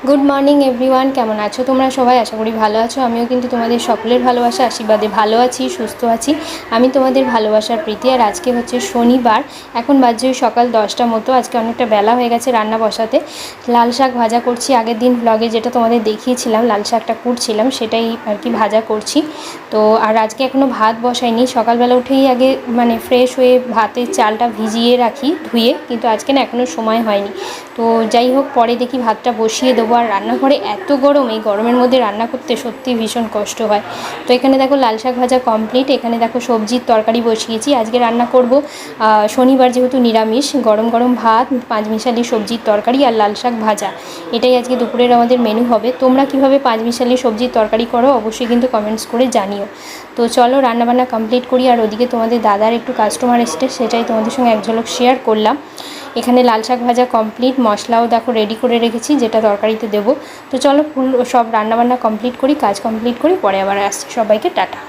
Good morning everyone, কেমন আছো তোমরা সবাই? আশা করি ভালো আছো। আমিও কিন্তু তোমাদের সকলের ভালোবাসা আশীর্বাদে ভালো আছি, সুস্থ আছি। আমি তোমাদের ভালোবাসার প্রীতি। আর আজকে হচ্ছে শনিবার, এখন বাজে সকাল 10টা মতো। আজকে অনেকটা বেলা হয়ে গেছে রান্না বসাতে। লাল শাক ভাজা করছি, আগের দিন ব্লগে যেটা তোমাদের দেখিয়েছিলাম লাল শাকটা কুটছিলাম সেটাই আর কি ভাজা করছি। তো আর আজকে এখনও ভাত বসাইনি, সকালবেলা উঠেই আগে মানে ফ্রেশ হয়ে ভাতের চালটা ভিজিয়ে রাখি ধুয়ে, কিন্তু আজকে না এখনও সময় হয়নি। তো যাই হোক, পরে দেখি ভাতটা বসিয়ে দেবো। আর রান্নাঘরে এত গরম, এই গরমের মধ্যে রান্না করতে সত্যি ভীষণ কষ্ট হয়। তো এখানে দেখো লাল শাক ভাজা কমপ্লিট। এখানে দেখো সবজির তরকারি বসিয়েছি। আজকে রান্না করব শনিবার যেহেতু নিরামিষ, গরম গরম ভাত, পাঁচমিশালি সবজির তরকারি আর লাল শাক ভাজা, এটাই আজকে দুপুরের আমাদের মেনু হবে। তোমরা কিভাবে পাঁচমিশালি সবজির তরকারি করো অবশ্যই কিন্তু কমেন্টস করে জানিও। তো চলো রান্নাবান্না কমপ্লিট করি। আর ওদিকে তোমাদের দাদার একটু কাস্টমার এসছে, সেটাই তোমাদের সঙ্গে এক ঝলক শেয়ার করলাম। এখানে লাল শাক ভাজা কমপ্লিট, মশলাও দেখো রেডি করে রেখেছি যেটা তরকারিতে দেবো। তো চলো ফুল সব রান্নাবান্না কমপ্লিট করি, কাজ কমপ্লিট করি, পরে আবার আসছি। সবাইকে টাটা।